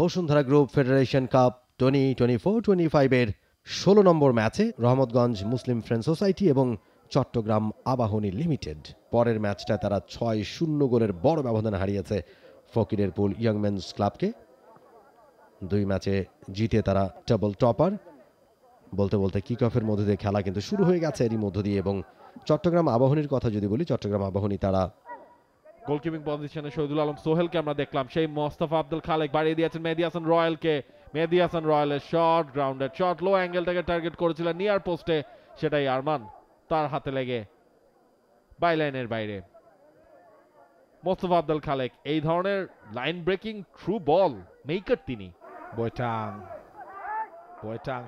Bashundhara group federation cup 2024-25 এর 16 নম্বর ম্যাচে Rahmatganj Muslim Friends society এবং চট্টগ্রাম আবাহনী লিমিটেড পরের ম্যাচটা তারা 6-0 গোলের বড় ব্যবধানে হারিয়েছে ফকিরের পুল ইয়ং মেন্স ক্লাবকে। দুই ম্যাচে জিতে তারা ডাবল টপার। বলতে বলতে কিক অফের মধ্যে দিয়ে খেলা কিন্তু শুরু হয়ে গেছে এরই মধ্য দিয়ে। এবং চট্টগ্রাম আবাহনীর কথা যদি বলি, চট্টগ্রাম আবাহনী তারা গোলকিপিং পজিশনে শহীদুল আলম সোহেলকে আমরা দেখলাম, সেই মোস্তফা আব্দুল খালেক বাড়িয়ে দিয়েছেন মেহেদী হাসান রয়্যালকে। মেহেদী হাসান রয়্যালের শট, গ্রাউন্ডেড শট, লো অ্যাঙ্গেল থেকে টার্গেট করেছিলেন নিয়ার পোস্টে, সেটাই আরমান তার হাতে লেগে বাইলাইনের বাইরে। মোস্তফা আব্দুল খালেক এই ধরনের line breaking through ball maker তিনি। বয়টাং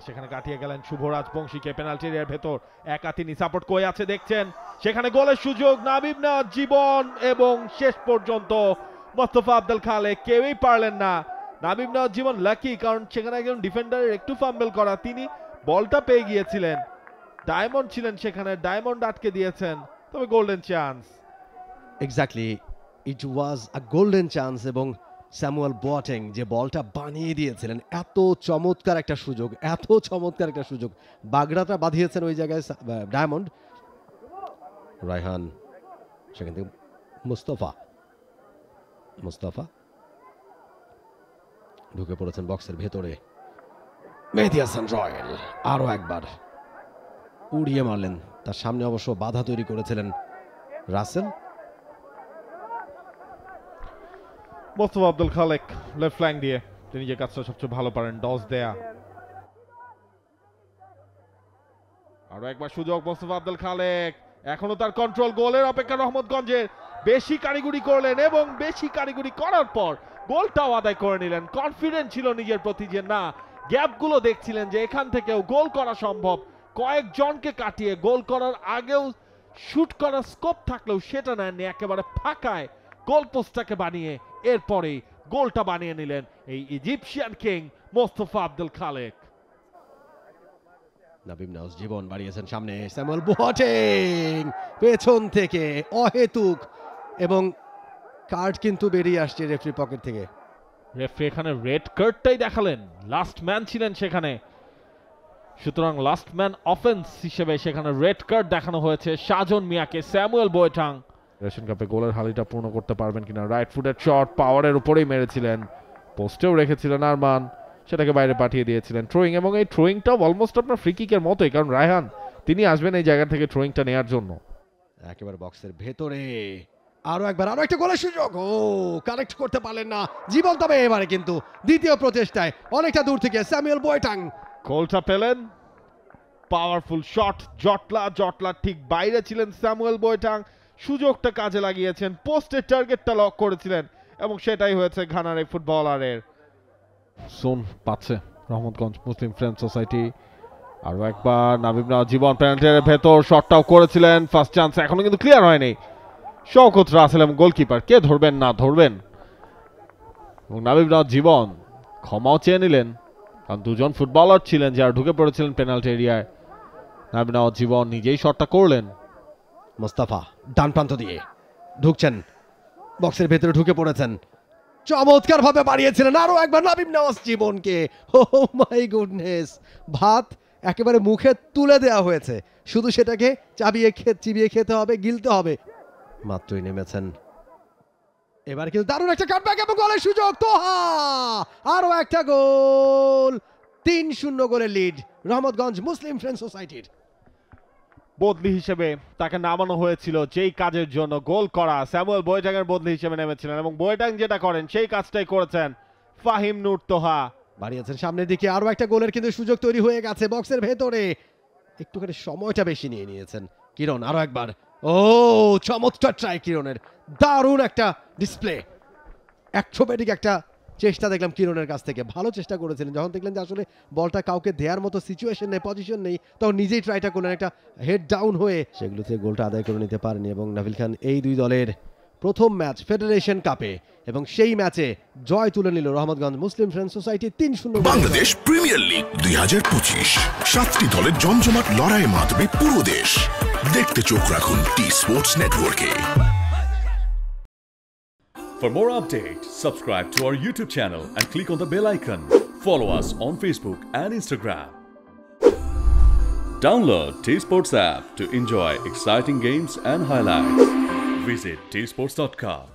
সেখানে কাটিয়ে গেলেন শুভ রাজবংশীকে পেনাল্টি এরিয়ার ভেতর, একা তিনি সাপোর্ট করে আছে দেখছেন, সেখানে গোলের সুযোগ নাবিব নেওয়াজ জীবন, এবং শেষ পর্যন্ত মোস্তফা আব্দুল খালেক কেউই পারলেন না। নাবিব নেওয়াজ জীবন লাকি, কারণ সেখানে একজন ডিফেন্ডারের একটু ফাম্বেল করা, তিনি বলটা পেয়ে গিয়েছিলেন, ডায়মন্ড ছিলেন সেখানে, ডায়মন্ড আটকে দিয়েছেন, তবে গোল্ডেন চান্স। এক্স্যাক্টলি, ইট ওয়াজ আ গোল্ডেন চান্স। এবং স্যামুয়েল বোয়াটেং যে বলটা বানিয়ে দিয়েছিলেন, এত চমৎকার একটা সুযোগ, এত চমৎকার একটা সুযোগ, বাগড়াটা বাঁধিয়েছেন ওই জায়গায় ডায়মন্ড। রায়হান, সেখান থেকে মুস্তাফা ঢুকে পড়েছেন বক্সের ভেতরে। মেহেদী হাসান রয়্যাল আরো একবার উড়িয়ে মারলেন, তার সামনে অবশ্য বাধা তৈরি করেছিলেন রাসেল। মোস্তফা আব্দুল খালেক লেফট ফ্ল্যাঙ্ক দিয়ে তিনি যে কাজটা সবচেয়ে ভালো পারেন, ডস দেয়া। আরো একবার সুযোগ মোস্তফা আব্দুল খালেক, এখনো তার কন্ট্রোল, গোলের অপেক্ষা রহমতগঞ্জের, বেশি কারিগরি করলেন এবং বেশি কারিগরি করার পর গোলটাও আদায় করে নিলেন। কনফিডেন্ট ছিল নিজের প্রতি যে না, গ্যাপগুলো দেখছিলেন যে এখান থেকেও গোল করা সম্ভব, কয়েকজনকে কাটিয়ে গোল করার আগেও শুট করার স্কোপ থাকলেও সেটা নেননি, একেবারে ফাঁকায় গোল পোস্টটাকে বানিয়ে এরপরেই গোলটা বানিয়ে নিলেন এই ইজিপশিয়ান কিং মোস্তফা আব্দুল খালেক। নাবিব নেওয়াজ জীবন বাড়িয়েছেন সামনে, স্যামুয়েল বোয়াটেং পেছন থেকে অহেতুক, এবং কার্ড কিন্তু বেরিয়ে আসছে রেফারি পকেট থেকে। রেফারি এখানে রেড কার্ডটাই দেখালেন, লাস্ট ম্যান ছিলেন সেখানে, সুতরাং লাস্ট ম্যান অফেন্স হিসেবে সেখানে রেড কার্ড দেখানো হয়েছে সাজন মিয়াকে। স্যামুয়েল বোয়াটেং এশিয়ান কাপে গোলের হালিটা পূর্ণ করতে পারবেন কিনা, রাইট ফুটের শট পাওয়ারের উপরেই মেরেছিলেন, পোস্টেও রেখেছিলেন আরমান, সেটাকে বাইরে পাঠিয়ে দিয়েছিলেন থ্রোয়িং, এবং এই থ্রোয়িংটাও অলমোস্ট আপনার ফ্রি কিকের মতোই, কারণ রায়হান তিনি আসবেন এই জায়গা থেকে থ্রোয়িংটা নেওয়ার জন্য। একেবারে বক্সের ভেতরে আরো একটা গোলের সুযোগ, ও কানেক্ট করতে পারলেন না জীবন, তবে এবারে কিন্তু দ্বিতীয় প্রচেষ্টায় অনেকটা দূর থেকে স্যামুয়েল বোয়াটেং গোলটা পেলেন। পাওয়ারফুল শট, জটলা ঠিক বাইরে ছিলেন স্যামুয়েল বোয়াটেং, সুযোগটা কাজে লাগিয়েছেন, পোস্টের টার্গেটটা লক করেছিলেন, এবং সেটাই হয়েছে ঘানার এই ফুটবলারের। জোন পাচ্ছে রহমতগঞ্জ মুসলিম ফ্রেন্ডস সোসাইটি। আরো একবার নাবিব নেওয়াজ জীবন পেনাল্টির ভেতর শটটাও করেছিলেন, ফার্স্ট চান্স এখনো কিন্তু ক্লিয়ার হয়নি। শওকত রাসেল এবং গোলকিপার কে ধরবেন না ধরবেন, এবং নাবিব নেওয়াজ জীবন ক্ষমাও চেয়ে নিলেন, কারণ দুজন ফুটবলার ছিলেন যারা ঢুকে পড়েছিলেন পেনাল্টি এরিয়ায়। নাবিব নেওয়াজ জীবন নিজেই শটটা করলেন। মোস্তফা ডান প্রান্ত দিয়ে ঢুকছেন, বক্সের ভেতরে ঢুকে পড়েছেন, চমৎকার ভাবে বাড়িয়েছিলেন আরো একবার নাবিব নেওয়াজ জীবনকে। ও মাই গুডনেস, ভাত একেবারে মুখে তুলে দেওয়া হয়েছে, শুধু সেটাকে চিবিয়ে খেতে হবে, গিলতে হবে। মাত্রই নেমেছেন, এবার কিন্তু দারুণ একটা কাটব্যাক এবং গোলের সুযোগ, তোহা আরো একটা গোল, 3-0 গোলের লিড রহমতগঞ্জ মুসলিম ফ্রেন্ডস সোসাইটির। বদলি হিসেবে তাকে নামানো হয়েছিল যেই কাজের জন্য গোল করা, স্যামুয়েল বোয়াটেং এর বদলি হিসেবে নেমেছিলেন, এবং বোয়াটেং যেটা করেন সেই কাজটাই করেছেন ফাহিম নূর তোহা। বাড়িয়েছেন সামনের দিকে, আরো একটা গোলের কিন্তু সুযোগ তৈরি হয়ে গেছে বক্সের ভেতরে, একটুখানি সময়টা বেশি নিয়ে নিয়েছেন কিরণ। আরো একবার, ও চমৎকার ট্রাই কিরণের, দারুণ একটা ডিসপ্লে, অ্যাক্রোব্যাটিক একটা চেষ্টা দেখলাম কিরণের কাছ থেকে, ভালো চেষ্টা করেছিলেন। যখন দেখলেন যে আসলে বলটা কাউকে দেওয়ার মতো সিচুয়েশন নেই, পজিশন নেই, তখন নিজেই ট্রাইটা করলেন, একটা হেড ডাউন হয়ে সেগুলোতে গোলটা আদায় করে নিতে পারেনি। এবং নাভিল খান এই দুই দলের প্রথম ম্যাচ ফেডারেশন কাপে, এবং সেই ম্যাচে জয় তুলে নিল Rahmatganj Muslim Friends Society 3-0। Bangladesh Premier League 2025, 7টি দলের জমজমাট লড়াইয়ের মাধ্যমে পুরো দেশ দেখতে চোখ রাখুন টি স্পোর্টস নেটওয়ার্কে। For more updates, subscribe to our YouTube channel and click on the bell icon. Follow us on Facebook and Instagram. Download T-Sports app to enjoy exciting games and highlights. Visit tsports.com.